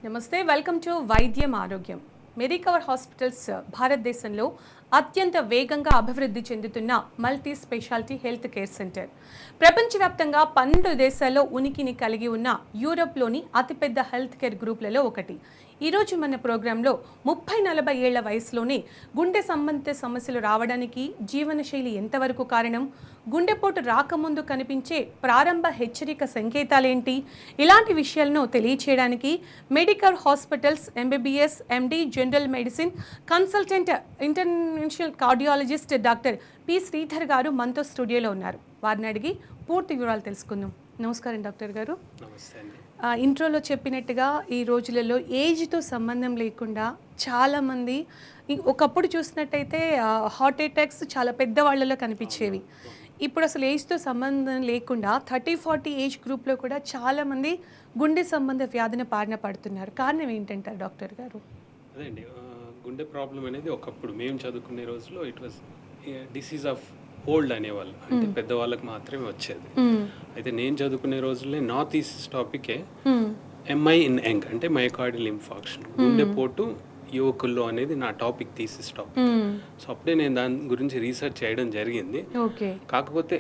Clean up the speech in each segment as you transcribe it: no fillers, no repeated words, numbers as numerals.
నమస్తే, welcome to వైద్యం ఆరోగ్యం. మెడికవర్ హాస్పిటల్స్ భారతదేశంలో అత్యంత వేగంగా అభివృద్ధి చెందుతున్న multi speciality health care centre. ప్రపంచవ్యాప్తంగా 12 దేశాల్లో ఉనికిని కలిగి ఉన్న యూరోప్లోని అతిపెద్ద హెల్త్ కేర్ గ్రూప్లలో ఒకటి. ఈరోజు మన ప్రోగ్రాంలో 30-40 ఏళ్ల వయసులోనే గుండె సంబంధిత సమస్యలు రావడానికి జీవనశైలి ఎంతవరకు కారణం, గుండెపోటు రాకముందు కనిపించే ప్రారంభ హెచ్చరిక సంకేతాలేంటి, ఇలాంటి విషయాలను తెలియచేయడానికి medical hospitals MBBS MD general medicine consultant international cardiologist doctor P Sridhar garu మనతో స్టూడియోలో ఉన్నారు. వారిని అడిగి పూర్తి వివరాలు తెలుసుకుందాం. నమస్కారం డాక్టర్ గారు. నమస్తే అండి. ఇంట్రోలో చెప్పినట్టుగా ఈ రోజులలో ఏజ్తో సంబంధం లేకుండా చాలామంది ఒకప్పుడు చూసినట్టయితే హార్ట్ అటాక్స్ చాలా పెద్దవాళ్ళలో కనిపించేవి. ఇప్పుడు అసలు ఏజ్తో సంబంధం లేకుండా 30-40 ఏజ్ గ్రూప్లో కూడా చాలామంది గుండె సంబంధ వ్యాధిని బారిన పడుతున్నారు. కారణం ఏంటంటారు డాక్టర్ గారు? అదే అండి, గుండె ప్రాబ్లం అనేది ఒకప్పుడు మేము చదువుకునే రోజుల్లో it was disease of old అనేవాళ్ళు, అంటే పెద్దవాళ్ళకి మాత్రమే వచ్చేది. అయితే నేను చదువుకునే రోజుల్లో నార్త్ ఈస్ట్ టాపికే ఎంఐ ఇన్ యంగ్, అంటే మయోకార్డియల్ ఇన్ఫార్క్షన్, గుండెపోటు యువకుల్లో అనేది నా టాపిక్, థీసిస్ టాపిక్. సో అప్పుడే నేను దాని గురించి రీసెర్చ్ చేయడం జరిగింది. కాకపోతే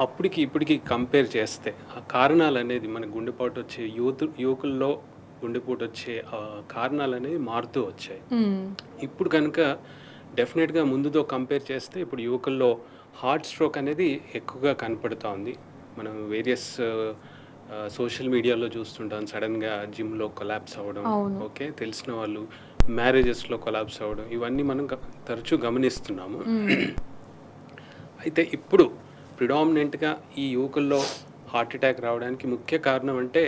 అప్పటికి ఇప్పటికి కంపేర్ చేస్తే ఆ కారణాలు అనేది మన గుండెపోటు వచ్చే యువకుల్లో గుండెపోటు వచ్చే కారణాలు అనేది మారుతూ వచ్చాయి. ఇప్పుడు కనుక డెఫినెట్గా ముందుతో కంపేర్ చేస్తే ఇప్పుడు యువకుల్లో హార్ట్ స్ట్రోక్ అనేది ఎక్కువగా కనపడుతూ ఉంది. మనం వేరియస్ సోషల్ మీడియాలో చూస్తుంటాం, సడన్గా జిమ్లో కొలాప్స్ అవ్వడం, ఓకే, తెలిసిన వాళ్ళు మ్యారేజెస్లో కొలాప్స్ అవ్వడం, ఇవన్నీ మనం తరచూ గమనిస్తున్నాము. అయితే ఇప్పుడు ప్రిడామినెంట్గా ఈ యువకుల్లో హార్ట్ అటాక్ రావడానికి ముఖ్య కారణం అంటే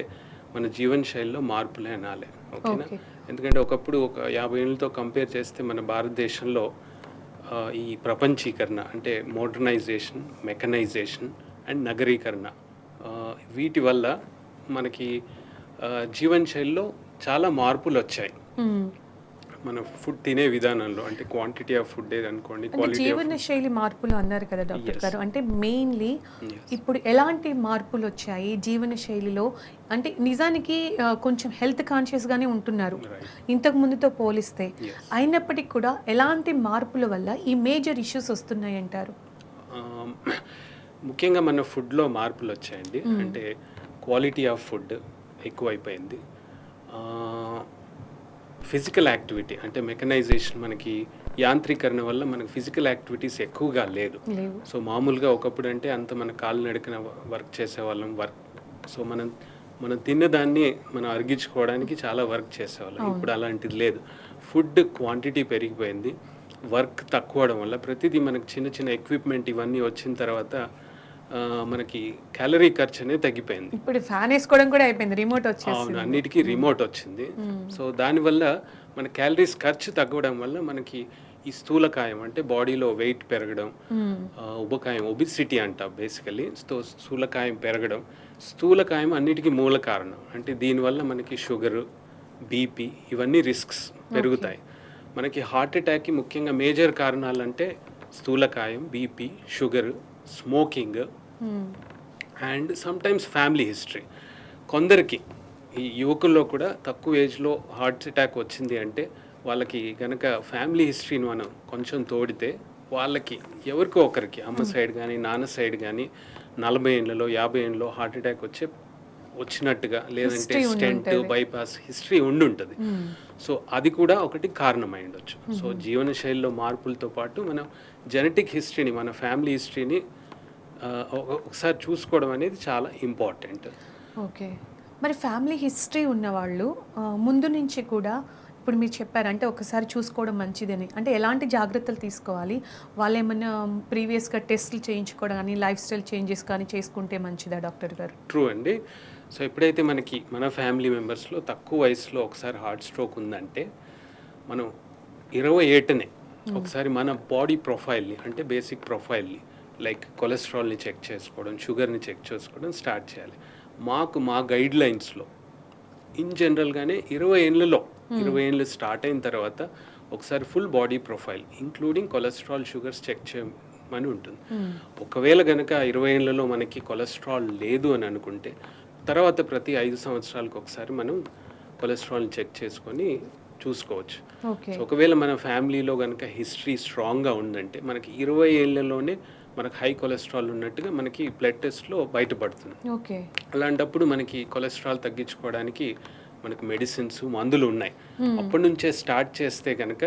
మన జీవన శైలిలో మార్పులే అనాలి, ఓకేనా. ఎందుకంటే ఒకప్పుడు ఒక 50 ఏళ్ళతో కంపేర్ చేస్తే మన భారతదేశంలో ఈ ప్రపంచీకరణ అంటే మోడర్నైజేషన్, మెకనైజేషన్ అండ్ నగరీకరణ, వీటి వల్ల మనకి జీవన శైలిలో చాలా మార్పులు వచ్చాయి. మన ఫుడ్ తినే విధానంలో, అంటే క్వాంటిటీ ఆఫ్ ఫుడ్ అనుకోండి, క్వాలిటీ జీవన శైలి మార్పులు అన్నారు కదా డాక్టర్ గారు, అంటే మెయిన్లీ ఇప్పుడు ఎలాంటి మార్పులు వచ్చాయి జీవన శైలిలో? అంటే నిజానికి కొంచెం హెల్త్ కాన్షియస్గానే ఉంటున్నారు ఇంతకు ముందుతో పోలిస్తే, అయినప్పటికీ కూడా ఎలాంటి మార్పుల వల్ల ఈ మేజర్ ఇష్యూస్ వస్తున్నాయి అంటారు? ముఖ్యంగా మన ఫుడ్లో మార్పులు వచ్చాయండి. అంటే క్వాలిటీ ఆఫ్ ఫుడ్ ఎక్కువైపోయింది. ఫిజికల్ యాక్టివిటీ అంటే మెకనైజేషన్, మనకి యాంత్రీకరణ వల్ల మనకి ఫిజికల్ యాక్టివిటీస్ ఎక్కువగా లేదు. సో మామూలుగా ఒకప్పుడు అంటే అంత మన కాళ్ళు నడికిన వర్క్ చేసేవాళ్ళం. సో మనం తిన్నదాన్ని మనం అరిగించుకోవడానికి చాలా వర్క్ చేసేవాళ్ళం. ఇప్పుడు అలాంటిది లేదు. ఫుడ్ క్వాంటిటీ పెరిగిపోయింది, వర్క్ తక్కువడం వల్ల ప్రతిదీ మనకి చిన్న చిన్న ఎక్విప్మెంట్ ఇవన్నీ వచ్చిన తర్వాత మనకి క్యాలరీ ఖర్చు అనేది తగ్గిపోయింది. ఇప్పుడు ఫ్యాన్ వేసుకోవడం కూడా అయిపోయింది, రిమోట్ వచ్చేసింది. అవును, అన్నిటికీ రిమోట్ వచ్చింది. సో దానివల్ల మన క్యాలరీస్ ఖర్చు తగ్గడం వల్ల మనకి ఈ స్థూలకాయం అంటే బాడీలో వెయిట్ పెరగడం, ఉబకాయం, ఒబిసిటీ అంట బేసికలీ. స్థూలకాయం పెరగడం, స్థూలకాయం అన్నిటికీ మూల కారణం. అంటే దీనివల్ల మనకి షుగరు, బీపీ ఇవన్నీ రిస్క్స్ పెరుగుతాయి. మనకి హార్ట్ అటాక్కి ముఖ్యంగా మేజర్ కారణాలు అంటే స్థూలకాయం, BP, sugar, smoking and sometimes family history. కొందరికి ఈ యువకుల్లో కూడా తక్కువ ఏజ్లో హార్ట్ అటాక్ వచ్చింది అంటే వాళ్ళకి కనుక ఫ్యామిలీ హిస్టరీని మనం కొంచెం తోడితే వాళ్ళకి ఎవరికో ఒకరికి, అమ్మ సైడ్ కానీ నాన్న సైడ్ కానీ 40 ఏళ్ళలో 50 ఏళ్ళలో హార్ట్ అటాక్ వచ్చినట్టుగా, లేదంటే స్టెంట్, బైపాస్ హిస్టరీ ఉండుంటుంది. సో అది కూడా ఒకటి కారణమై ఉండొచ్చు. సో జీవన శైలిలో మార్పులతో పాటు మనం జెనెటిక్ హిస్టరీని, మన ఫ్యామిలీ హిస్టరీని ఒకసారి చూసుకోవడం అనేది చాలా ఇంపార్టెంట్. ఓకే, మరి ఫ్యామిలీ హిస్టరీ ఉన్నవాళ్ళు ముందు నుంచి కూడా ఇప్పుడు మీరు చెప్పారంటే ఒకసారి చూసుకోవడం మంచిదని, అంటే ఎలాంటి జాగ్రత్తలు తీసుకోవాలి? వాళ్ళు ఏమైనా ప్రీవియస్గా టెస్ట్లు చేయించుకోవడం కానీ, లైఫ్ స్టైల్ చేంజెస్ కానీ చేసుకుంటే మంచిదా డాక్టర్ గారు? ట్రూ అండి. సో ఎప్పుడైతే మనకి మన ఫ్యామిలీ మెంబర్స్లో తక్కువ వయసులో ఒకసారి హార్ట్ స్ట్రోక్ ఉందంటే మనం 20 ఏటనే ఒకసారి మన బాడీ ప్రొఫైల్ని, అంటే బేసిక్ ప్రొఫైల్ని, లైక్ కొలెస్ట్రాల్ని చెక్ చేసుకోవడం, షుగర్ని చెక్ చేసుకోవడం స్టార్ట్ చేయాలి. మా గైడ్ లైన్స్లో ఇన్ జనరల్గానే 20 ఏళ్ళు స్టార్ట్ అయిన తర్వాత ఒకసారి full body profile including cholesterol, sugars check చేయమని ఉంటుంది. ఒకవేళ కనుక 20 ఏళ్ళలో మనకి కొలెస్ట్రాల్ లేదు అని అనుకుంటే తర్వాత ప్రతి 5 సంవత్సరాలకు ఒకసారి మనం కొలెస్ట్రాల్ని చెక్ చేసుకొని చూసుకోవచ్చు. ఓకే. సో ఒకవేళ మన ఫ్యామిలీలో కనుక హిస్టరీ స్ట్రాంగ్గా ఉందంటే మనకి 20 ఏళ్లలోనే మనకు హై కొలెస్ట్రాల్ ఉన్నట్టుగా మనకి బ్లడ్ టెస్ట్లో బయటపడుతుంది. ఓకే. అలాంటప్పుడు మనకి కొలెస్ట్రాల్ తగ్గించుకోవడానికి మనకు మెడిసిన్స్, మందులు ఉన్నాయి. అప్పటి నుంచే స్టార్ట్ చేస్తే కనుక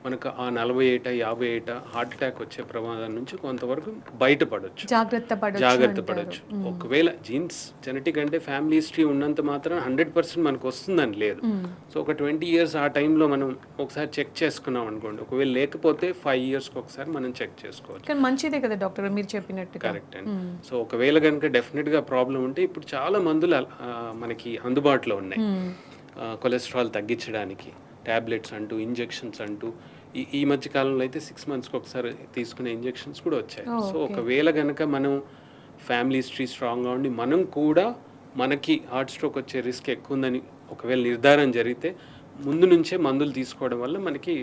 మనకు ఆ 40 ఏట 50 ఏట హార్ట్ అటాక్ వచ్చే ప్రమాదం నుంచి కొంతవరకు బయటపడవచ్చు, జాగ్రత్త పడవచ్చు. ఒకవేళ జీన్స్ జెనెటిక్ అంటే ఫ్యామిలీ హిస్టరీ ఉన్నంత మాత్రం 100% మనకు వస్తుందని లేదు. సో ఒక 20 ఇయర్స్ ఆ టైంలో మనం ఒకసారి చెక్ చేసుకున్నాం అనుకోండి. ఒకవేళ లేకపోతే 5 ఇయర్స్కి ఒకసారి మనం చెక్ చేసుకోవచ్చు. కానీ మంచిదే కదా డాక్టర్ మీరు చెప్పినట్టు. కరెక్ట్ అండి. సో ఒకవేళ కనుక డెఫినెట్గా ప్రాబ్లం ఉంటే ఇప్పుడు చాలా మందులు మనకి అందుబాటులో ఉన్నాయి కొలెస్ట్రాల్ తగ్గించడానికి. ట్యాబ్లెట్స్ అంటూ, ఇంజెక్షన్స్ అంటూ, ఈ మధ్య కాలంలో అయితే 6 మంత్స్కి ఒకసారి తీసుకునే ఇంజెక్షన్స్ కూడా వచ్చాయి. సో ఒకవేళ కనుక మనం ఫ్యామిలీ హిస్టరీ స్ట్రాంగ్గా ఉండి మనం కూడా మనకి హార్ట్ స్ట్రోక్ వచ్చే రిస్క్ ఎక్కువ ఉందని ఒకవేళ నిర్ధారణ జరిగితే ముందు నుంచే మందులు తీసుకోవడం వల్ల మనకి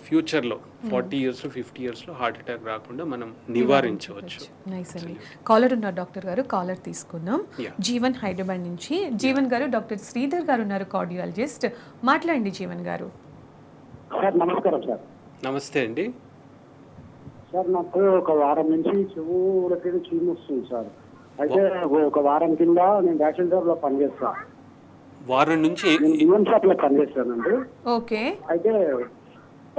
ఫ్యూచర్లో 40 ఇయర్స్ 50 ఇయర్స్లో హార్ట్ అటాక్ రాకుండా మనం నివారించవచ్చు. నైస్ అండి. కాలర్ ఉన్నారు డాక్టర్ గారు, కాలర్ తీసుకుందాం. జీవన్ హైదరాబాద్ నుంచి. జీవన్ గారు, డాక్టర్ శ్రీధర్ గారు ఉన్నారు, కార్డియాలజిస్ట్. మాట్లాడండి జీవన్ గారు. సార్ నమస్కారం సార్. నమస్తే అండి. సార్ నాకు ఒక వారం నుంచి చెవులకి చీము వస్తుంది సార్. అయితే ఒక వారం కింద నేను రేషన్ షాప్ లో పనిచేస్తా. వారం నుంచి యూఎన్ షాప్ లో పనిచేస్తానండి. ఓకే. అయితే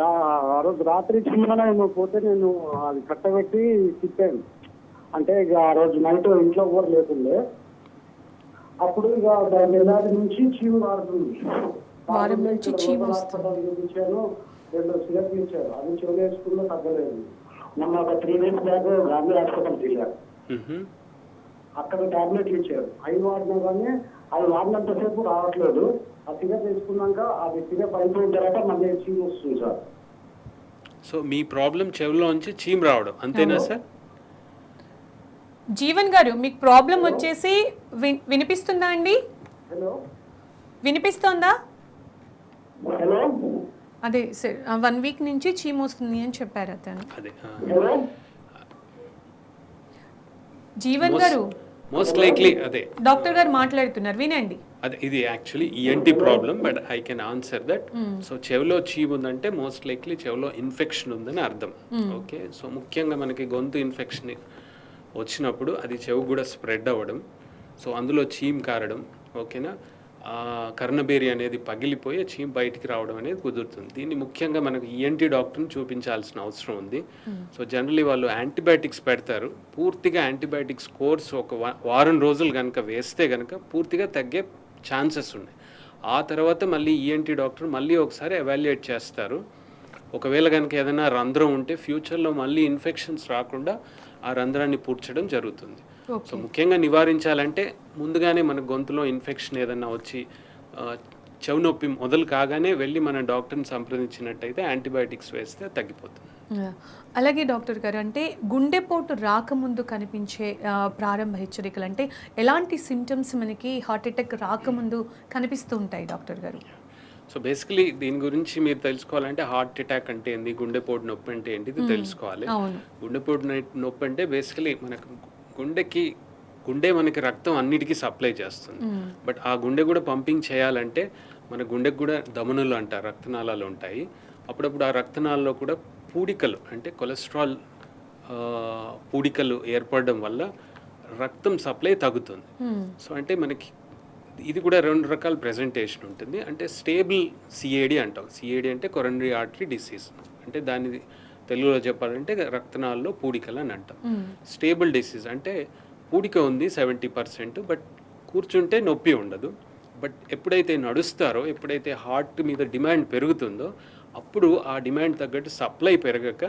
ఆ రోజు రాత్రి చీమన పోతే నేను అది కట్టబెట్టి తిప్పాను. అంటే ఇక ఆ రోజు నైట్ ఇంట్లో కూడా లేకుండే. అప్పుడు ఇక దాని నుంచి చీము రాడుతుంది. వారం నుంచి చీము వస్తుంది. చూపించాను, 2 సిరప్లు ఇచ్చారు. అది చెవులు వేసుకున్నా తగ్గలేదు. మొన్న ఒక 3 డేస్ బ్యాక్ గాంధీ హాస్పిటల్కి వెళ్ళారు. అక్కడ టాబ్లెట్లు ఇచ్చారు. అవి వాడినా కానీ అది వాడినంతసేపు రావట్లేదు. ఆ సిరప్ వేసుకున్నాక అది సిరప్ అయిపోయిన తర్వాత మళ్ళీ చీము వస్తుంది సార్. సో మీ ప్రాబ్లం చెవులో నుంచి చీమ్ రావడం అంతేనా సార్? జీవన్ గారు మీకు ప్రాబ్లం వచ్చేసి వినిపిస్తుందా అండి? హలో, వినిపిస్తోందా? హలో, అదే సార్ 1 వీక్ నుంచి చీము వస్తుంది అని చెప్పారు అతను. అదే హలో, జీవన్ గారు మోస్ట్ లైక్లీ అదే డాక్టర్ గారు మాట్లాడుతున్నారు, వినండి. అదే ఇది actually ENT problem, but I can answer that. So చెవిలో చీమ్ ఉందంటే మోస్ట్ లైక్లీ చెవిలో ఇన్ఫెక్షన్ ఉందని అర్థం. ఓకే. సో ముఖ్యంగా మనకి గొంతు ఇన్ఫెక్షన్ వచ్చినప్పుడు అది చెవు కూడా స్ప్రెడ్ అవ్వడం, సో అందులో చీమ్ కారడం, ఓకేనా, కర్ణబేరి అనేది పగిలిపోయి చీమ్ బయటికి రావడం అనేది కుదురుతుంది. దీన్ని ముఖ్యంగా మనకు ఈఎన్టీ డాక్టర్ని చూపించాల్సిన అవసరం ఉంది. సో జనరలీ వాళ్ళు యాంటీబయాటిక్స్ పెడతారు. పూర్తిగా యాంటీబయాటిక్స్ కోర్స్ ఒక వారం రోజులు కనుక వేస్తే కనుక పూర్తిగా తగ్గే ఛాన్సెస్ ఉన్నాయి. ఆ తర్వాత మళ్ళీ ఈఎన్టీ డాక్టర్ మళ్ళీ ఒకసారి ఎవాల్యుయేట్ చేస్తారు. ఒకవేళ కనుక ఏదైనా రంధ్రం ఉంటే ఫ్యూచర్లో మళ్ళీ ఇన్ఫెక్షన్స్ రాకుండా ఆ రంధ్రాన్ని పూడ్చడం జరుగుతుంది. సో ముఖ్యంగా నివారించాలంటే ముందుగానే మన గొంతులో ఇన్ఫెక్షన్ ఏదన్నా వచ్చి చెవు నొప్పి మొదలు కాగానే వెళ్ళి మన డాక్టర్ని సంప్రదించినట్టయితే యాంటీబయాటిక్స్ వేస్తే తగ్గిపోతుంది. అలాగే డాక్టర్ గారు, అంటే గుండెపోటు రాకముందు కనిపించే ప్రారంభ హెచ్చరికలు అంటే ఎలాంటి సిమ్టమ్స్ మనకి హార్ట్ అటాక్ రాకముందు కనిపిస్తూ ఉంటాయి డాక్టర్ గారు? సో బేసికలీ దీని గురించి మీరు తెలుసుకోవాలంటే హార్ట్ అటాక్ అంటే ఏంది, గుండెపోటు నొప్పి అంటే ఏంటి ఇది తెలుసుకోవాలి. గుండెపోటు నొప్పి అంటే బేసికలీ మనకు గుండె మనకి రక్తం అన్నిటికీ సప్లై చేస్తుంది. బట్ ఆ గుండె కూడా పంపింగ్ చేయాలంటే మన గుండెకు కూడా ధమనులు అంటారు, రక్తనాళాలు ఉంటాయి. అప్పుడప్పుడు ఆ రక్తనాళాల్లో కూడా పూడికలు అంటే కొలెస్ట్రాల్ పూడికలు ఏర్పడడం వల్ల రక్తం సప్లై తగ్గుతుంది. సో అంటే మనకి ఇది కూడా 2 రకాల ప్రెజెంటేషన్ ఉంటుంది. అంటే స్టేబుల్ సిఏడి అంటాం. సిఏడి అంటే కొరనరీ ఆర్టరీ డిసీజ్, అంటే దాని తెలుగులో చెప్పాలంటే రక్తనాళాల్లో పూడికలు అని అంటాం. స్టేబుల్ డిసీజ్ అంటే పూడిక ఉంది 70%, బట్ కూర్చుంటే నొప్పి ఉండదు. బట్ ఎప్పుడైతే నడుస్తారో, ఎప్పుడైతే హార్ట్ మీద డిమాండ్ పెరుగుతుందో అప్పుడు ఆ డిమాండ్ తగ్గట్టు సప్లై పెరగక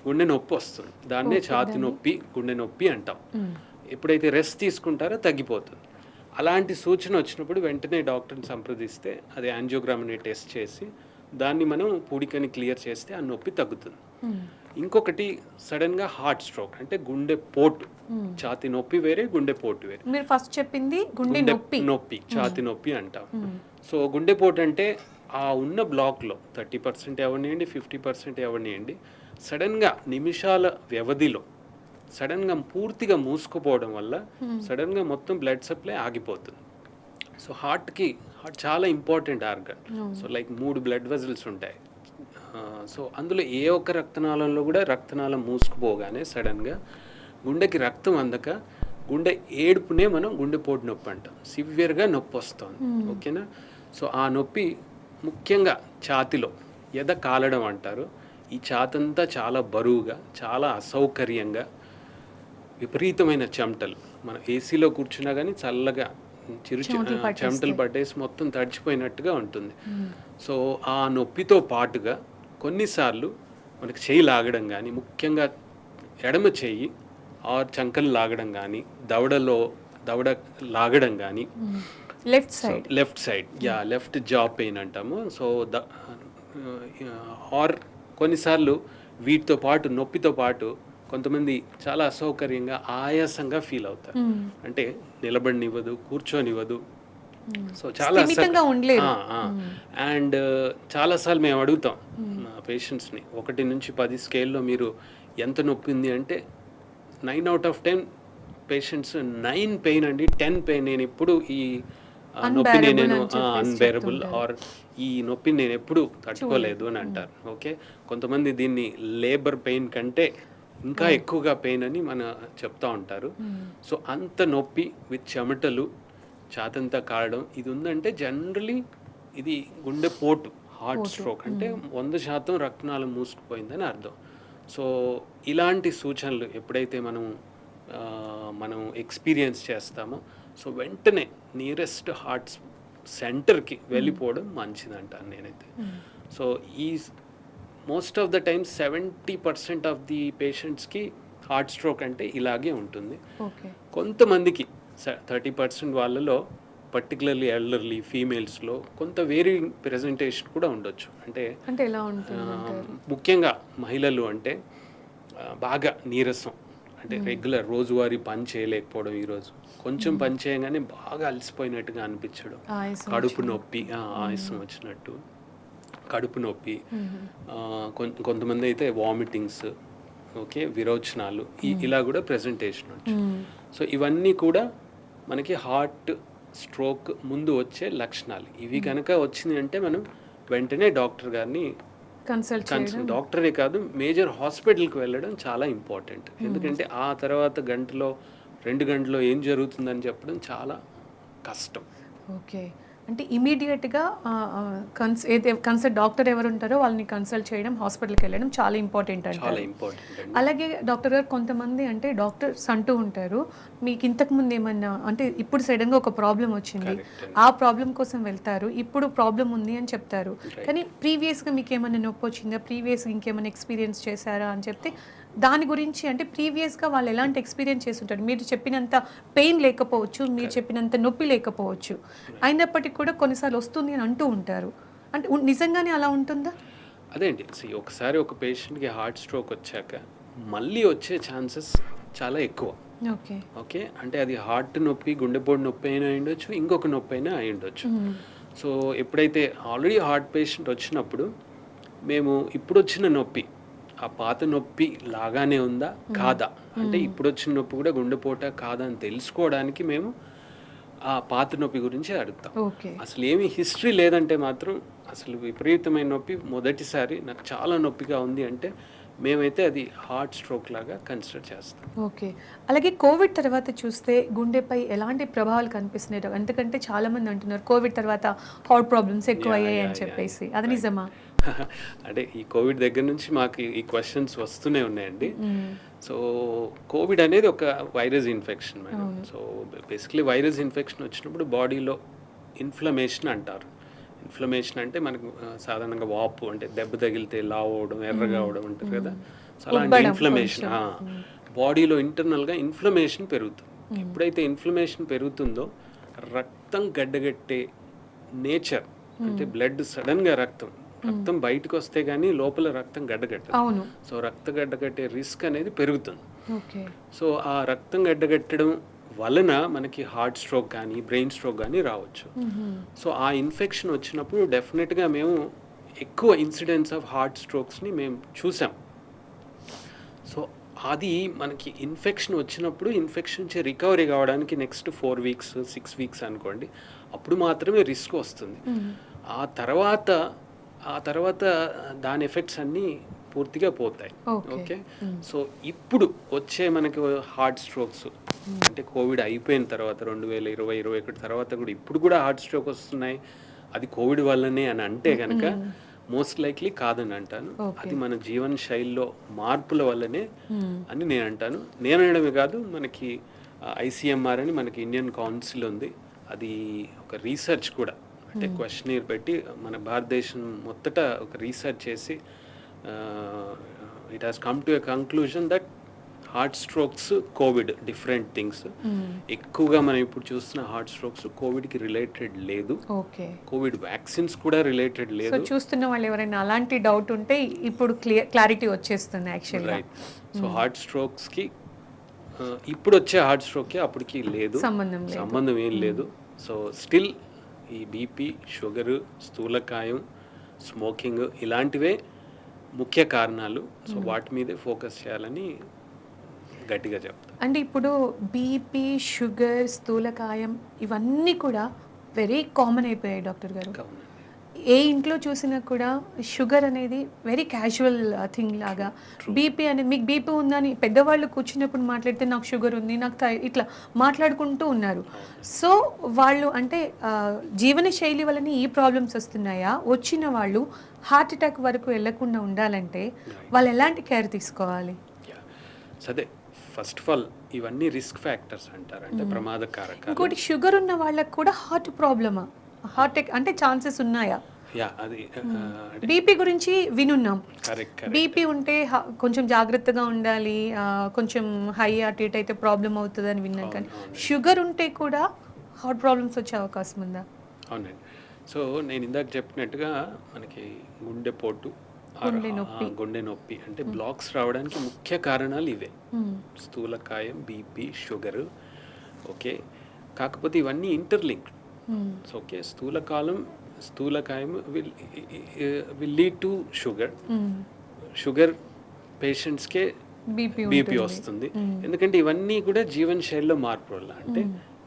గుండె నొప్పి వస్తుంది. దాన్నే ఛాతి నొప్పి, గుండె నొప్పి అంటాం. ఎప్పుడైతే రెస్ట్ తీసుకుంటారో తగ్గిపోతుంది. అలాంటి సూచన వచ్చినప్పుడు వెంటనే డాక్టర్ని సంప్రదిస్తే అది యాంజియోగ్రామ్ అనే టెస్ట్ చేసి దాన్ని మనం పూడికని క్లియర్ చేస్తే ఆ నొప్పి తగ్గుతుంది. ఇంకొకటి సడన్గా హార్ట్ స్ట్రోక్ అంటే గుండె పోటు. ఛాతి నొప్పి వేరే, గుండె పోటు వేరే. మీరు ఫస్ట్ చెప్పింది గుండె నొప్పి ఛాతి నొప్పి అంటాం. సో గుండె పోటు అంటే ఆ ఉన్న బ్లాక్లో 30% ఎవరినియండి, 50% ఎవరినియండి, సడన్గా నిమిషాల వ్యవధిలో సడన్గా పూర్తిగా మూసుకుపోవడం వల్ల సడన్గా మొత్తం బ్లడ్ సప్లై ఆగిపోతుంది. సో హార్ట్ చాలా important organ. So like 3 blood vessels ఉంటాయి. సో అందులో ఏ ఒక్క రక్తనాళంలో కూడా రక్తనాళం మూసుకుపోగానే సడన్గా గుండెకి రక్తం అందక గుండె ఏడుపునే మనం గుండెపోటు నొప్పి అంటాం. సివియర్గా నొప్పి వస్తుంది. ఓకేనా? సో ఆ నొప్పి ముఖ్యంగా ఛాతిలో ఎద కాలడం అంటారు. ఈ ఛాతంతా చాలా బరువుగా, చాలా అసౌకర్యంగా, విపరీతమైన చెమటలు, మన ఏసీలో కూర్చున్నా కానీ చల్లగా చెమటలు పట్టేసి మొత్తం తడిచిపోయినట్టుగా ఉంటుంది. సో ఆ నొప్పితో పాటుగా కొన్నిసార్లు మనకి చెయ్యి లాగడం కానీ, ముఖ్యంగా ఎడమ చెయ్యి ఆర్ చంకలు లాగడం కానీ, దవడ లాగడం కానీ, లెఫ్ట్ సైడ్ లెఫ్ట్ జా పెయిన్ అంటాము. సో ఆర్ కొన్నిసార్లు వీటితో పాటు నొప్పితో పాటు కొంతమంది చాలా అసౌకర్యంగా ఆయాసంగా ఫీల్ అవుతారు. అంటే నిలబడినివ్వదు, కూర్చొనివ్వదు. సో చాలా అండ్ చాలాసార్లు మేము అడుగుతాం మా పేషెంట్స్ని, 1 నుంచి 10 స్కేల్లో మీరు ఎంత నొప్పి ఉంది అంటే 9 out of 10 పేషెంట్స్ 9 పెయిన్ అండి, 10 పెయిన్. నేను ఎప్పుడు ఈ నొప్పిని నేను అన్బేరబుల్ ఆర్ ఈ నొప్పిని నేను ఎప్పుడు తట్టుకోలేదు అని అంటారు. ఓకే, కొంతమంది దీన్ని లేబర్ పెయిన్ కంటే ఇంకా ఎక్కువగా పెయిన్ అని చెప్తా ఉంటారు. సో అంత నొప్పి విత్ చెమటలు, ఛాతంతా కారడం ఇది ఉందంటే జనరలీ ఇది గుండెపోటు, హార్ట్ స్ట్రోక్. అంటే 100% రక్తనాళం మూసుకుపోయిందని అర్థం. సో ఇలాంటి సూచనలు ఎప్పుడైతే మనం ఎక్స్పీరియన్స్ చేస్తామో సో వెంటనే నియరెస్ట్ హార్ట్ సెంటర్కి వెళ్ళిపోవడం మంచిదంటాను నేనైతే. సో ఈ most of the time 70% of the పేషెంట్స్కి హార్ట్ స్ట్రోక్ అంటే ఇలాగే ఉంటుంది. కొంతమందికి 30% వాళ్ళలో, పర్టికులర్లీ ఎల్డర్లీ ఫీమేల్స్లో కొంత వేరియింగ్ ప్రెజెంటేషన్ కూడా ఉండొచ్చు. అంటే ఎలా ఉంటుంది? ముఖ్యంగా మహిళలు అంటే బాగా నీరసం, అంటే రెగ్యులర్ రోజువారీ పని చేయలేకపోవడం, ఈరోజు కొంచెం పని చేయగానే బాగా అలసిపోయినట్టుగా అనిపించడం, కడుపు నొప్పి, ఆయాసం వచ్చినట్టు కడుపు నొప్పి, కొంతమంది అయితే వామిటింగ్స్, ఓకే, విరోచనాలు, ఇలా కూడా ప్రెజెంటేషన్ వచ్చు. సో ఇవన్నీ కూడా మనకి హార్ట్ స్ట్రోక్ ముందు వచ్చే లక్షణాలు. ఇవి కనుక వచ్చింది అంటే మనం వెంటనే డాక్టర్ గారిని డాక్టరే కాదు మేజర్ హాస్పిటల్కి వెళ్ళడం చాలా ఇంపార్టెంట్. ఎందుకంటే ఆ తర్వాత 2 గంటలో ఏం జరుగుతుందని చెప్పడం చాలా కష్టం. ఓకే, అంటే ఇమీడియట్గా కన్సల్ట్ డాక్టర్ ఎవరు ఉంటారో వాళ్ళని కన్సల్ట్ చేయడం, హాస్పిటల్కి వెళ్ళడం చాలా ఇంపార్టెంట్ అంటారు. అలాగే డాక్టర్ గారు కొంతమంది అంటే డాక్టర్స్ అంటూ ఉంటారు, మీకు ఇంతకుముందు ఏమన్నా అంటే ఇప్పుడు సడన్గా ఒక ప్రాబ్లం వచ్చింది, ఆ ప్రాబ్లం కోసం వెళ్తారు, ఇప్పుడు ప్రాబ్లం ఉంది అని చెప్తారు, కానీ ప్రీవియస్గా మీకు ఏమైనా నొప్పి వచ్చిందా, ప్రీవియస్గా ఇంకేమైనా ఎక్స్పీరియన్స్ చేశారా అని చెప్తే దాని గురించి అంటే ప్రీవియస్గా వాళ్ళు ఎలాంటి ఎక్స్పీరియన్స్ చేస్తుంటారు. మీరు చెప్పినంత పెయిన్ లేకపోవచ్చు, మీరు చెప్పినంత నొప్పి లేకపోవచ్చు, అయినప్పటికీ కూడా కొన్నిసార్లు వస్తుంది అని అంటూ ఉంటారు. అంటే నిజంగానే అలా ఉంటుందా? అదేంటి, ఒకసారి ఒక పేషెంట్కి హార్ట్ స్ట్రోక్ వచ్చాక మళ్ళీ వచ్చే ఛాన్సెస్ చాలా ఎక్కువ. ఓకే, అంటే అది హార్ట్ నొప్పి, గుండెపోటు నొప్పి అయినా అయ్యుండొచ్చు, ఇంకొక నొప్పి అయినా అయ్యుండొచ్చు. సో ఎప్పుడైతే ఆల్రెడీ హార్ట్ పేషెంట్ వచ్చినప్పుడు మేము ఇప్పుడు వచ్చిన నొప్పి ఆ పాత నొప్పి లాగానే ఉందా కాదా, అంటే ఇప్పుడు వచ్చిన నొప్పి కూడా గుండెపోట కాదా అని తెలుసుకోవడానికి మేము ఆ పాత నొప్పి గురించి అడుగుతాం. అసలు ఏమి హిస్టరీ లేదంటే మాత్రం, అసలు విపరీతమైన నొప్పి మొదటిసారి నాకు చాలా నొప్పిగా ఉంది అంటే మేమైతే అది హార్ట్ స్ట్రోక్ లాగా కన్సిడర్ చేస్తాం. ఓకే, అలాగే కోవిడ్ తర్వాత చూస్తే గుండెపై ఎలాంటి ప్రభావాలు కనిపిస్తున్నాయి? ఎందుకంటే చాలా మంది అంటున్నారు కోవిడ్ తర్వాత హార్ట్ ప్రాబ్లమ్స్ ఎక్కువ అయ్యాయి అని చెప్పేసి, అది నిజమా? అంటే ఈ కోవిడ్ దగ్గర నుంచి మాకు ఈ క్వశ్చన్స్ వస్తూనే ఉన్నాయండి. సో కోవిడ్ అనేది ఒక virus infection madam. So basically virus infection వచ్చినప్పుడు బాడీలో ఇన్ఫ్లమేషన్ అంటారు. ఇన్ఫ్లమేషన్ అంటే మనకు సాధారణంగా వాపు, అంటే దెబ్బ తగిలితే లావు అవడం, ఎర్రగా అవడం అంటారు కదా. సో అలాంటి ఇన్ఫ్లమేషన్ బాడీలో ఇంటర్నల్గా ఇన్ఫ్లమేషన్ పెరుగుతుంది. ఎప్పుడైతే ఇన్ఫ్లమేషన్ పెరుగుతుందో రక్తం గడ్డగట్టే నేచర్, అంటే బ్లడ్ సడన్గా రక్తం బయటకు వస్తే కానీ లోపల రక్తం గడ్డగట్టదు. సో రక్తం గడ్డగట్టే రిస్క్ అనేది పెరుగుతుంది. సో ఆ రక్తం గడ్డగట్టడం వలన మనకి హార్ట్ స్ట్రోక్ కానీ బ్రెయిన్ స్ట్రోక్ కానీ రావచ్చు. సో ఆ ఇన్ఫెక్షన్ వచ్చినప్పుడు డెఫినెట్గా మేము ఎక్కువ ఇన్సిడెంట్స్ ఆఫ్ హార్ట్ స్ట్రోక్స్ని మేము చూసాం. సో అది మనకి ఇన్ఫెక్షన్ వచ్చినప్పుడు ఇన్ఫెక్షన్ నుంచి రికవరీ కావడానికి నెక్స్ట్ 4 వీక్స్ 6 వీక్స్ అనుకోండి, అప్పుడు మాత్రమే రిస్క్ వస్తుంది. ఆ తర్వాత దాని ఎఫెక్ట్స్ అన్నీ పూర్తిగా పోతాయి. ఓకే, సో ఇప్పుడు వచ్చే మనకి హార్ట్ స్ట్రోక్స్ అంటే కోవిడ్ అయిపోయిన తర్వాత 2020-21 తర్వాత కూడా ఇప్పుడు కూడా హార్ట్ స్ట్రోక్ వస్తున్నాయి, అది కోవిడ్ వల్లనే అని అంటే కనుక మోస్ట్ లైక్లీ కాదని అంటాను. అది మన జీవన శైలిలో మార్పుల వల్లనే అని నేను అంటాను. నేను అనడమే కాదు, మనకి ICMR అని మనకి ఇండియన్ కౌన్సిల్ ఉంది, అది ఒక రీసెర్చ్ కూడా అంటే క్వశ్చనీర్ పెట్టి మన భారతదేశం మొత్తట ఒక రీసెర్చ్ చేసి it has come to a conclusion that heart strokes Covid different things. ఎక్కువగా మనం ఇప్పుడు చూస్తున్న హార్ట్ స్ట్రోక్స్ కోవిడ్కి రిలేటెడ్ లేదు, కోవిడ్ వ్యాక్సిన్స్ కూడా రిలేటెడ్ లేదు. చూస్తున్న వాళ్ళు ఎవరైనా అలాంటి డౌట్ ఉంటే ఇప్పుడు క్లారిటీ వచ్చేస్తుంది యాక్చువల్లీ. రైట్, సో హార్ట్ స్ట్రోక్స్కి ఇప్పుడు వచ్చే హార్ట్ స్ట్రోక్కి అప్పటికి లేదు, సంబంధం ఏం లేదు. సో స్టిల్ ఈ బీపీ, షుగరు, స్థూలకాయం, స్మోకింగ్ ఇలాంటివే ముఖ్య కారణాలు. సో వాటి మీదే ఫోకస్ చేయాలని గట్టిగా చెప్తాను. అంటే ఇప్పుడు బీపీ, షుగర్, స్థూలకాయం ఇవన్నీ కూడా వెరీ కామన్ అయిపోయాయి డాక్టర్ గారు. ఏ ఇంట్లో చూసినా కూడా షుగర్ అనేది వెరీ క్యాజువల్ థింగ్ లాగా, బీపీ అనేది మీకు బీపీ ఉందని పెద్దవాళ్ళు కూర్చున్నప్పుడు మాట్లాడితే నాకు షుగర్ ఉంది, నాకు ఇట్లా మాట్లాడుకుంటూ ఉన్నారు. సో వాళ్ళు అంటే జీవన శైలి వలన ఈ ప్రాబ్లమ్స్ వస్తున్నాయా, వచ్చిన వాళ్ళు హార్ట్ అటాక్ వరకు వెళ్లకుండా ఉండాలంటే వాళ్ళు ఎలాంటి కేర్ తీసుకోవాలి? సరే, ఫస్ట్ ఆఫ్ ఆల్ ఇవన్నీ రిస్క్ ఫ్యాక్టర్స్ అంటారు, అంటే ప్రమాదకారకాలు. ఇంకోటి షుగర్ ఉన్న వాళ్ళకి కూడా హార్ట్ ప్రాబ్లమా, హార్ట్ అంటే ఛాన్సెస్ ఉన్నాయా? అది బీపీ గురించి వినున్నాం, కరెక్ట్. బీపీ ఉంటే కొంచెం జాగ్రత్తగా ఉండాలి, కొంచెం హై అటు ఇటు అయితే ప్రాబ్లం అవుతుంది అని విన్నాం. కానీ షుగర్ ఉంటే కూడా హార్ట్ ప్రాబ్లమ్స్ వచ్చే అవకాశం ఉందా? అవునండి. సో నేను ఇందాక చెప్పినట్టుగా మనకి గుండెపోటు, గుండె నొప్పి అంటే బ్లాక్స్ రావడానికి ముఖ్య కారణాలు ఇవే, స్థూలకాయం, బీపీ, షుగర్. ఓకే, కాకపోతే ఇవన్నీ ఇంటర్లింక్డ్. సో ఓకే, స్థూలకాయం విల్ లీడ్ టు షుగర్ పేషెంట్స్కే బీపీ వస్తుంది. ఎందుకంటే ఇవన్నీ కూడా జీవన శైలిలో మార్పు వల్ల, అంటే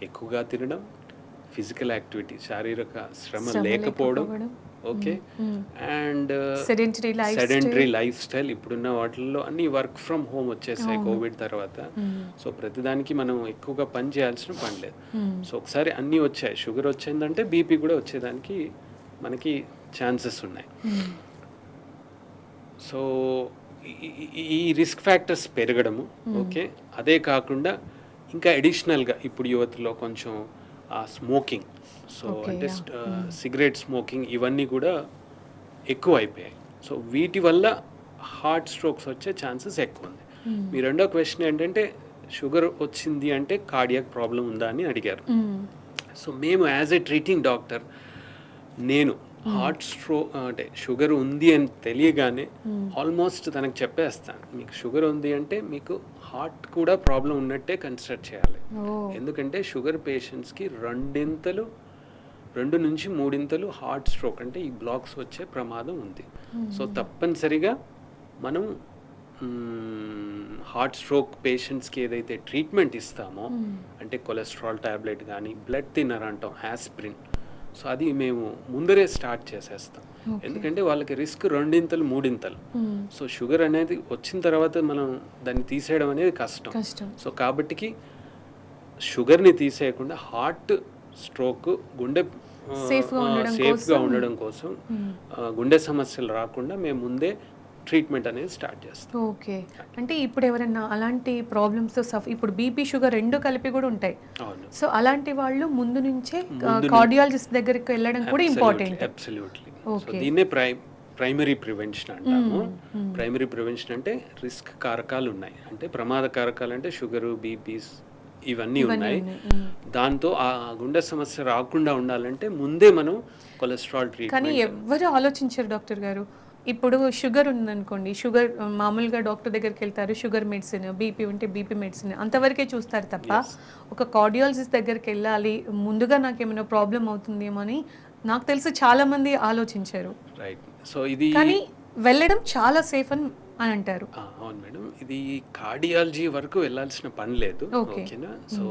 ఎక్కువగా తినడం, ఫిజికల్ యాక్టివిటీ, శారీరక శ్రమ లేకపోవడం, okay, and sedentary life style. ఇప్పుడున్న వాటిల్లో అన్ని వర్క్ ఫ్రమ్ హోమ్ వచ్చేసాయి కోవిడ్ తర్వాత. సో ప్రతిదానికి మనం ఎక్కువగా పని చేయాల్సిన పని లేదు. సో ఒకసారి అన్నీ వచ్చాయి, షుగర్ వచ్చిందంటే బీపీ కూడా వచ్చేదానికి మనకి ఛాన్సెస్ ఉన్నాయి. సో ఈ రిస్క్ ఫ్యాక్టర్స్ పెరగడము, ఓకే, అదే కాకుండా ఇంకా అడిషనల్గా ఇప్పుడు యువతలో కొంచెం స్మోకింగ్, సో అంటే సిగరెట్ స్మోకింగ్ ఇవన్నీ కూడా ఎక్కువ అయిపోయాయి. సో వీటి వల్ల హార్ట్ స్ట్రోక్స్ వచ్చే ఛాన్సెస్ ఎక్కువ ఉంది. మీ రెండో క్వశ్చన్ ఏంటంటే షుగర్ వచ్చింది అంటే కార్డియాక్ ప్రాబ్లం ఉందా అని అడిగారు. సో మేము యాజ్ ఏ ట్రీటింగ్ డాక్టర్, నేను హార్ట్ స్ట్రోక్ అంటే షుగర్ ఉంది అని తెలియగానే ఆల్మోస్ట్ తనకు చెప్పేస్తాను, మీకు షుగర్ ఉంది అంటే మీకు హార్ట్ కూడా ప్రాబ్లం ఉన్నట్టే కన్సిడర్ చేయాలి. ఎందుకంటే షుగర్ పేషెంట్స్కి 2 నుంచి 3 హార్ట్ స్ట్రోక్ అంటే ఈ బ్లాక్స్ వచ్చే ప్రమాదం ఉంది. సో తప్పనిసరిగా మనం హార్ట్ స్ట్రోక్ పేషెంట్స్కి ఏదైతే ట్రీట్మెంట్ ఇస్తామో, అంటే కొలెస్ట్రాల్ టాబ్లెట్ కానీ బ్లడ్ థిన్నర్ అంటాం, ఆస్పిరిన్, సో అది మేము ముందరే స్టార్ట్ చేసేస్తాం. ఎందుకంటే వాళ్ళకి రిస్క్ 2 3. సో షుగర్ అనేది వచ్చిన తర్వాత మనం దాన్ని తీసేయడం అనేది కష్టం. సో కాబట్టికి షుగర్ని తీసేయకుండా హార్ట్ స్ట్రోక్, గుండె సేఫ్గా ఉండడం కోసం, గుండె సమస్యలు రాకుండా మేము ముందే ట్రీట్మెంట్ అనేది స్టార్ట్ చేస్తాం. ఓకే, అంటే ఇప్పుడు ఎవరైనా అలాంటి ప్రాబ్లమ్స్ ఇప్పుడు బీపీ, షుగర్ 2 కలిపి కూడా ఉంటాయి. సో అలాంటి వాళ్ళు ముందు నుంచే కార్డియాలజిస్ట్ దగ్గరికి వెళ్ళడం కూడా ఇంపార్టెంట్. అబ్సల్యూట్లీ. సో దీన్నే ప్రైమరీ ప్రివెన్షన్ అంటాము. ప్రైమరీ ప్రివెన్షన్ అంటే రిస్క్ కారకాలు ఉన్నాయి, అంటే ప్రమాద కారకాలు అంటే షుగరు, బీపీస్ ఇవన్నీ ఉన్నాయి. దాంతో ఆ గుండె సమస్య రాకుండా ఉండాలంటే ముందే మనం కొలెస్ట్రాల్ ట్రీట్మెంట్. కానీ ఎవరు ఆలోచించారు డాక్టర్ గారు, ఇప్పుడు షుగర్ ఉందనుకోండి, షుగర్ మామూలుగా డాక్టర్ దగ్గరికి వెళ్తారు, షుగర్ మెడిసిన్, బీపీ ఉంటే బీపీ మెడిసిన్ అంతవరకే చూస్తారు తప్ప ఒక కార్డియాలజిస్ట్ దగ్గరికి వెళ్ళాలి, ముందుగా నాకు ఏమైనా ప్రాబ్లం అవుతుందేమో అని నాకు తెలిసి చాలా మంది ఆలోచించారు. రైట్. సో ఇది కానీ వెళ్ళడం చాలా సేఫ్ అని అని అంటారు. అవును మేడం, ఇది కార్డియాలజీ వరకు వెళ్ళాల్సిన పని లేదు. Okay. ఓకేనా. సో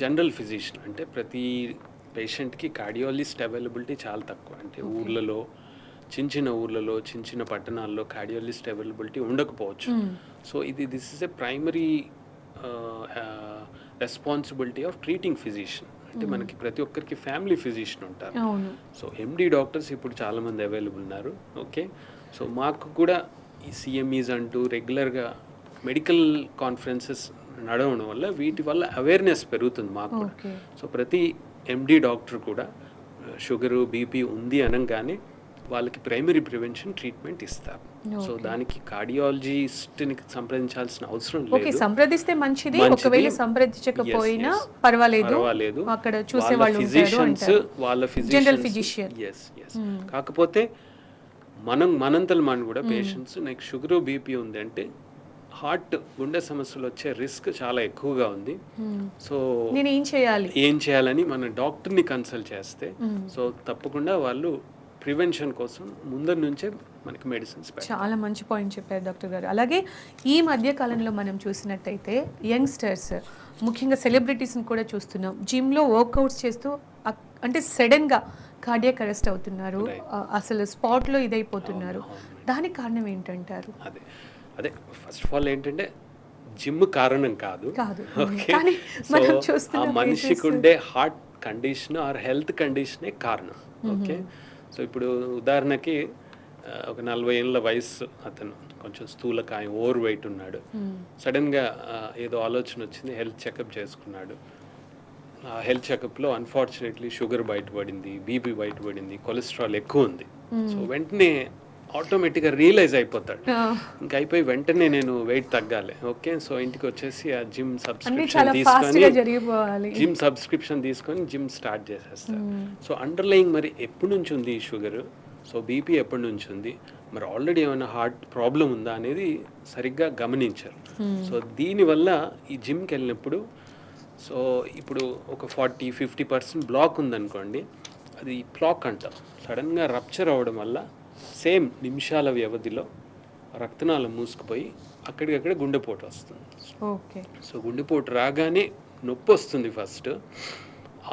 జనరల్ ఫిజిషియన్ అంటే ప్రతి పేషెంట్కి కార్డియాలజిస్ట్ అవైలబిలిటీ చాలా తక్కువ. అంటే ఊర్లలో చిన్న ఊర్లలో చిన్న పట్టణాల్లో కార్డియాలజిస్ట్ అవైలబిలిటీ ఉండకపోవచ్చు. So this is a primary responsibility of treating physician. అంటే మనకి ప్రతి ఒక్కరికి ఫ్యామిలీ ఫిజిషియన్ ఉంటారు. అవును. సో ఎండి డాక్టర్స్ ఇప్పుడు చాలామంది అవైలబుల్ ఉన్నారు. ఓకే. సో మాకు కూడా ఈ సిఎంఈస్ అంటూ రెగ్యులర్గా మెడికల్ కాన్ఫరెన్సెస్ నడవడం వల్ల వీటి వల్ల అవేర్నెస్ పెరుగుతుంది మాకు కూడా. Okay. సో ప్రతి ఎండి డాక్టర్ కూడా షుగరు బీపీ ఉంది అనగానే వాళ్ళకి ప్రైమరీ ప్రివెన్షన్ ట్రీట్మెంట్ ఇస్తారు. సో దానికి కార్డియాలజిస్ట్ని సంప్రదించాల్సిన అవసరం ఓకే, లేదు. సంప్రదిస్తే మంచిది. ఒకవేళ సంప్రదించకపోయినా పర్వాలేదు, అక్కడ చూసే వాళ్ళు వాళ్ళ జనరల్ ఫిజిషియన్. కాకపోతే మనంతలు మనం కూడా పేషెంట్స్ నాకు షుగర్ బీపీ ఉంది అంటే హార్ట్ గుండె సమస్యలు వచ్చే రిస్క్ చాలా ఎక్కువగా ఉంది. సో నేను ఏం చేయాలని మన డాక్టర్ని కన్సల్ట్ చేస్తే సో తప్పకుండా వాళ్ళు ప్రివెన్షన్ కోసం ముందర నుంచే మనకి మెడిసిన్స్. చాలా మంచి పాయింట్ చెప్పారు డాక్టర్ గారు. అలాగే ఈ మధ్య కాలంలో మనం చూసినట్టయితే యంగ్స్టర్స్, ముఖ్యంగా సెలబ్రిటీస్ని కూడా చూస్తున్నాం, జిమ్లో వర్కౌట్స్ చేస్తూ అంటే సడన్గా కార్డియాక్ అరెస్ట్ అవుతున్నారు, అసలు స్పాట్లో ఇదైపోతున్నారు. దానికి కారణం ఏంటంటారు? అదే ఫస్ట్ ఆఫ్ ఆల్ ఏంటంటే జిమ్ కారణం కాదు. ఓకే. ఆ మనిషికి ఉండే హార్ట్ కండిషన్ ఆర్ హెల్త్ కండిషనే కారణం. ఓకే. సో ఇప్పుడు ఉదాహరణకి ఒక 40 ఏళ్ళ వయసు అతను, కొంచెం స్థూలకాయం, ఓవర్ వెయిట్ ఉన్నాడు. సడన్గా ఏదో ఆలోచన వచ్చింది, హెల్త్ చెకప్ చేసుకున్నాడు. ఆ హెల్త్ చెకప్లో అన్ఫార్చునేట్లీ షుగర్ బయటపడింది, బీపీ బయటపడింది, కొలెస్ట్రాల్ ఎక్కువ ఉంది. సో వెంటనే ఆటోమేటిక్గా రియలైజ్ అయిపోతాడు. ఇంకా అయిపోయి వెంటనే నేను వెయిట్ తగ్గాలి. ఓకే. సో ఇంటికి వచ్చేసి ఆ జిమ్ సబ్స్క్రిప్షన్ తీసుకొని జిమ్ స్టార్ట్ చేసేస్తారు. సో అండర్లయింగ్ మరి ఎప్పటి నుంచి ఉంది ఈ షుగర్, సో బీపీ ఎప్పటి నుంచి ఉంది, మరి ఆల్రెడీ ఏమైనా హార్ట్ ప్రాబ్లం ఉందా అనేది సరిగ్గా గమనించారు. సో దీనివల్ల ఈ జిమ్కి వెళ్ళినప్పుడు సో ఇప్పుడు ఒక 40-50% బ్లాక్ ఉందనుకోండి, అది ప్లాక్ అంటాం. సడన్గా రప్చర్ అవ్వడం వల్ల సేమ్ నిమిషాల వ్యవధిలో రక్తనాళం మూసుకుపోయి అక్కడికక్కడ గుండెపోటు వస్తుంది. ఓకే. సో గుండెపోటు రాగానే నొప్పి వస్తుంది ఫస్ట్.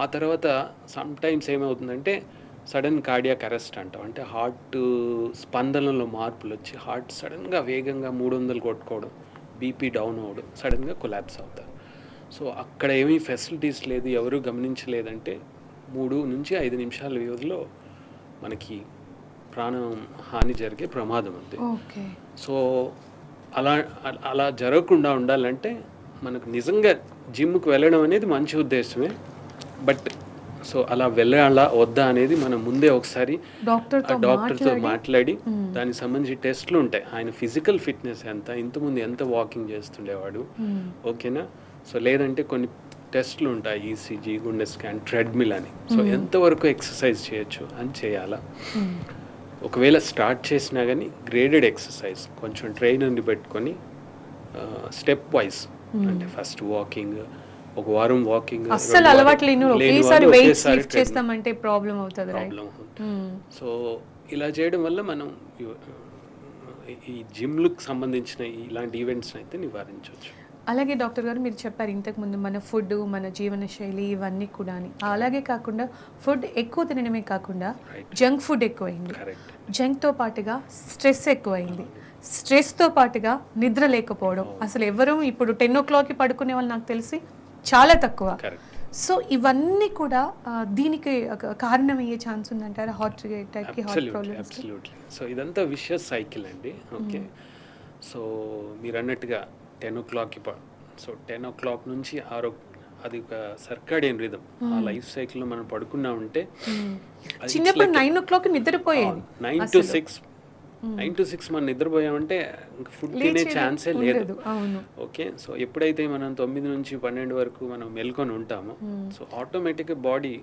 ఆ తర్వాత సమ్ టైమ్స్ ఏమవుతుందంటే సడన్ కార్డియాక్ అరెస్ట్ అంటాం. అంటే హార్ట్ స్పందనలో మార్పులు వచ్చి హార్ట్ సడన్గా వేగంగా 300 కొట్టుకోవడం, బీపీ డౌన్ అవ్వడం, సడన్గా కొలాప్స్ అవుతారు. సో అక్కడ ఏమీ ఫెసిలిటీస్ లేదు, ఎవరు గమనించలేదంటే 3 నుంచి 5 నిమిషాల వ్యవధిలో మనకి ప్రాణం హాని జరిగే ప్రమాదం ఉంది. సో అలా జరగకుండా ఉండాలంటే మనకు నిజంగా జిమ్కి వెళ్ళడం అనేది మంచి ఉద్దేశమే. బట్ సో అలా వెళ్ళాలా వద్దా అనేది మనం ముందే ఒకసారి డాక్టర్తో మాట్లాడి దానికి సంబంధించి టెస్ట్లు ఉంటాయి. ఆయన ఫిజికల్ ఫిట్నెస్ ఎంత, ఇంతకుముందు ఎంత వాకింగ్ చేస్తుండేవాడు, ఓకేనా. సో లేదంటే కొన్ని టెస్ట్లు ఉంటాయి, ఈసీజీ, గుండె స్కాన్, ట్రెడ్మిల్ అని. సో ఎంతవరకు ఎక్సర్సైజ్ చేయొచ్చు అని చేయాలా. ఒకవేళ స్టార్ట్ చేసినా కానీ గ్రేడెడ్ ఎక్సర్సైజ్ కొంచెం ట్రైనర్ని పెట్టుకొని స్టెప్ వైజ్, అంటే ఫస్ట్ వాకింగ్, ఒక వారం వాకింగ్, అసలు అలవాటు లేని ఒకేసారి వెయిట్స్ లిఫ్ట్ చేస్తామంటే ప్రాబ్లం అవుతుంది. సో ఇలా చేయడం వల్ల మనం ఈ జిమ్లకు సంబంధించిన ఇలాంటి ఈవెంట్స్ అయితే నివారించవచ్చు. అలాగే డాక్టర్ గారు మీరు చెప్పారు ఇంతకుముందు మన ఫుడ్, మన జీవన శైలి ఇవన్నీ కూడా. అలాగే కాకుండా ఫుడ్ ఎక్కువ తినడమే కాకుండా జంక్ ఫుడ్ ఎక్కువైంది, జంక్తో పాటుగా స్ట్రెస్ ఎక్కువైంది, స్ట్రెస్తో పాటుగా నిద్ర లేకపోవడం. అసలు ఎవరు ఇప్పుడు 10 o'clockకి పడుకునే వాళ్ళు నాకు తెలిసి చాలా తక్కువ. సో ఇవన్నీ కూడా దీనికి కారణమయ్యే ఛాన్స్ ఉందంటారా హార్ట్ అటాక్కి, హార్ట్ ప్రాబ్లమ్స్? అబ్సల్యూట్లీ. సో ఇదంతా విషయస్ సైకిల్ అండి. ఓకే. సో మీరు అన్నట్టుగా 10 o'clockకి సో 10 o'clock నుంచి అది ఒక సర్కాడియన్ రిథమ్. ఆ లైఫ్ సైకిల్లో మనం పడుకున్నా ఉంటే చిన్నప్పుడు 9 o'clockకి నిద్రపోయేది. 9 to 6 మనం నిద్రపోయామంటే ఇంకా ఫుడ్ తినే ఛాన్సే లేదు. ఓకే. సో ఎప్పుడైతే మనం 9 నుంచి 12 వరకు మనం మెల్కొని ఉంటామో సో ఆటోమేటిక్గా బాడీ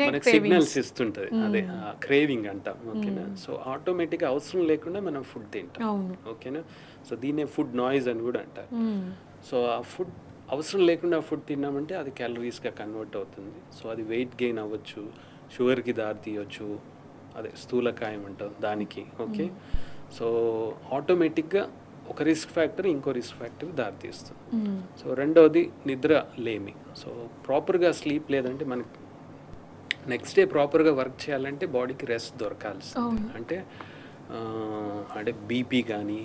మనకి సిగ్నల్స్ ఇస్తుంటుంది, అదే క్రేవింగ్ అంటాం. ఓకేనా. సో ఆటోమేటిక్గా అవసరం లేకుండా మనం ఫుడ్ తింటాం. ఓకేనా. సో దీన్నే ఫుడ్ నాయిస్ అని కూడా అంటారు. సో ఆ ఫుడ్ అవసరం లేకుండా ఫుడ్ తిన్నామంటే అది క్యాలరీస్గా కన్వర్ట్ అవుతుంది. సో అది వెయిట్ గెయిన్ అవ్వచ్చు, షుగర్కి దారి తీయవచ్చు, అదే స్థూలకాయం అంటాం దానికి. ఓకే. సో ఆటోమేటిక్గా ఒక రిస్క్ ఫ్యాక్టర్ ఇంకో రిస్క్ ఫ్యాక్టర్ దారితీస్తుంది. సో రెండవది నిద్ర లేమి. సో ప్రాపర్గా స్లీప్ లేదంటే మనకి నెక్స్ట్ డే ప్రాపర్గా వర్క్ చేయాలంటే బాడీకి రెస్ట్ దొరకాల్సింది. అంటే బీపీ కానీ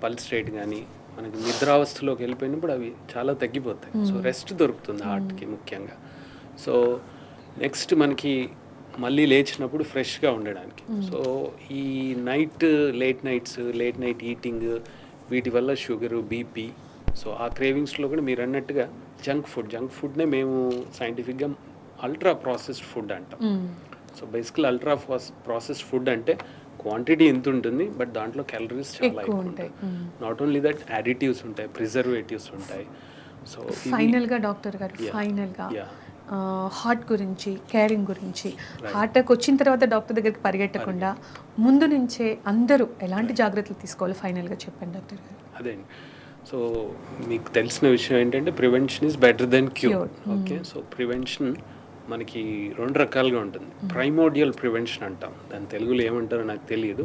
పల్స్ రేట్ కానీ మనకి నిద్రావస్థలోకి వెళ్ళిపోయినప్పుడు అవి చాలా తగ్గిపోతాయి. సో రెస్ట్ దొరుకుతుంది హార్ట్కి ముఖ్యంగా. సో నెక్స్ట్ మనకి మళ్ళీ లేచినప్పుడు ఫ్రెష్గా ఉండడానికి. సో ఈ లేట్ నైట్ ఈటింగ్ వీటి వల్ల షుగరు, బీపీ, సో ఆ క్రేవింగ్స్లో కూడా మీరు అన్నట్టుగా జంక్ ఫుడ్నే మేము సైంటిఫిక్గా అల్ట్రా ప్రాసెస్డ్ ఫుడ్ అంటాం. సో బేసికల్ అల్ట్రా ప్రాసెస్డ్ ఫుడ్ అంటే క్వాంటిటీ ఎంత ఉంటుంది, బట్ దాంట్లో క్యాలరీస్ చాలా ఎక్కువ ఉంటాయి. నాట్ ఓన్లీ దట్ యాడిటివ్స్ ఉంటాయి, ప్రిజర్వేటివ్స్ ఉంటాయి. సో ఫైనల్గా డాక్టర్ గారు, ఫైనల్గా హార్ట్ గురించి, కేరింగ్ గురించి, హార్ట్ అటాక్ వచ్చిన తర్వాత డాక్టర్ దగ్గరికి పరిగెట్టకుండా ముందు నుంచే అందరూ ఎలాంటి జాగ్రత్తలు తీసుకోవాలి ఫైనల్గా చెప్పండి డాక్టర్ గారు. అదే సో మీకు తెలిసిన విషయం ఏంటంటే prevention is better than cure. Okay, so prevention మనకి 2 రకాలుగా ఉంటుంది. ప్రైమోడియల్ ప్రివెన్షన్ అంటాం, దాని తెలుగులో ఏమంటారో నాకు తెలియదు.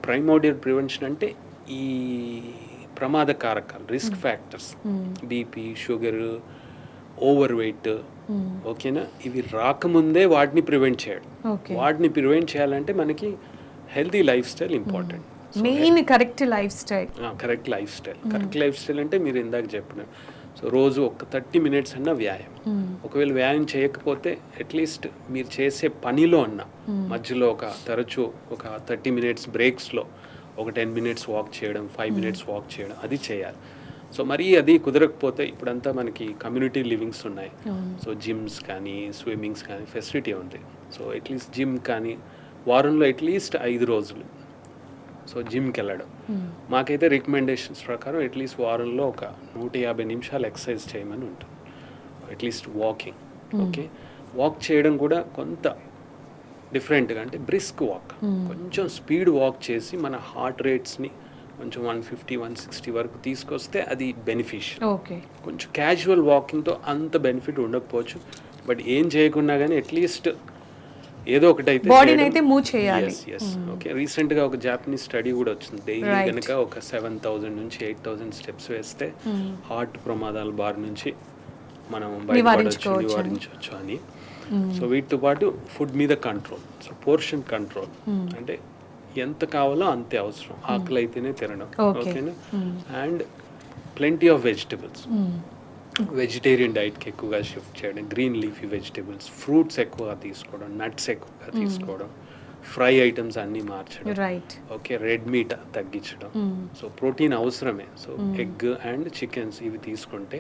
ప్రైమోడియల్ ప్రివెన్షన్ అంటే ఈ ప్రమాద కారకాలు, risk factors, BP, sugar, over weight, ఓకేనా, ఇవి రాకముందే వాటిని ప్రివెంట్ చేయడం. వాటిని ప్రివెంట్ చేయాలంటే మనకి healthy life style important. Main correct life style అంటే మీరు ఇందాక చెప్పిన, సో రోజు ఒక 30 minutes అన్న వ్యాయామం. ఒకవేళ వ్యాయామం చేయకపోతే అట్లీస్ట్ మీరు చేసే పనిలో అన్న మధ్యలో తరచూ ఒక 30 minutes బ్రేక్స్లో ఒక 10 minutes వాక్ చేయడం, 5 minutes వాక్ చేయడం, అది చేయాలి. సో మరీ అది కుదరకపోతే ఇప్పుడంతా మనకి కమ్యూనిటీ లివింగ్స్ ఉన్నాయి. సో జిమ్స్ కానీ స్విమ్మింగ్స్ కానీ ఫెసిలిటీ ఉంది. సో అట్లీస్ట్ జిమ్ కానీ వారంలో అట్లీస్ట్ 5 రోజులు సో జిమ్కి వెళ్ళడం. మాకైతే రికమెండేషన్స్ ప్రకారం అట్లీస్ట్ వారంలో ఒక 150 నిమిషాలు ఎక్సర్సైజ్ చేయమని ఉంటుంది. At least walking. ఓకే, వాక్ చేయడం కూడా కొంత డిఫరెంట్గా, అంటే బ్రిస్క్ వాక్, కొంచెం స్పీడ్ వాక్ చేసి మన హార్ట్ రేట్స్ని కొంచెం 150-160 వరకు తీసుకొస్తే అది బెనిఫిషియల్. కొంచెం క్యాజువల్ వాకింగ్తో అంత బెనిఫిట్ ఉండకపోవచ్చు, బట్ ఏం చేయకున్నా కానీ అట్లీస్ట్ ఏదో ఒకటి అయితే మూవ్ చేయాలి. ఓకే, రీసెంట్గా ఒక జాపనీస్ స్టడీ కూడా వచ్చింది. డైలీ కనుక ఒక 7,000 నుంచి 8,000 స్టెప్స్ వేస్తే హార్ట్ ప్రమాదాల బారి నుంచి మనం నివారించవచ్చు అని. సో వీటితో పాటు ఫుడ్ మీద కంట్రోల్, సో పోర్షన్ కంట్రోల్, అంటే ఎంత కావాలో అంతే అవసరం, ఆకలి అయితేనే తినడం. ఓకేనా, and plenty of vegetables, vegetarian డైట్కి ఎక్కువగా షిఫ్ట్ చేయడం, గ్రీన్ లీఫీ వెజిటబుల్స్, ఫ్రూట్స్ ఎక్కువగా తీసుకోవడం, నట్స్ ఎక్కువగా తీసుకోవడం, ఫ్రై ఐటమ్స్ అన్నీ మార్చడం. ఓకే, రెడ్ మీట్ తగ్గించడం. సో ప్రోటీన్ అవసరమే. సో ఎగ్ అండ్ చికెన్స్ ఇవి తీసుకుంటే,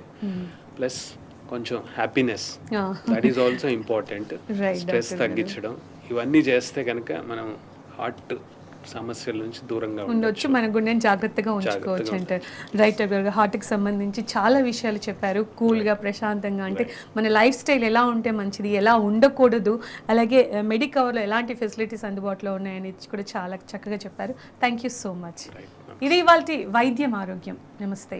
ప్లస్ కొంచెం happiness, that is also important. Stress తగ్గించడం, ఇవన్నీ చేస్తే కనుక మనం హార్ట్ సమస్యల నుంచి దూరంగా ఉండొచ్చు, మన గుండెని జాగ్రత్తగా ఉంచుకోవచ్చు అంటారు. రైట్ డాక్టర్, హార్ట్కి సంబంధించి చాలా విషయాలు చెప్పారు కూల్గా, ప్రశాంతంగా. అంటే మన లైఫ్ స్టైల్ ఎలా ఉంటే మంచిది, ఎలా ఉండకూడదు, అలాగే మెడికవర్లో ఎలాంటి ఫెసిలిటీస్ అందుబాటులో ఉన్నాయని కూడా చాలా చక్కగా చెప్పారు. Thank you so much. ఇది ఇవాల్టి వైద్యం ఆరోగ్యం. నమస్తే.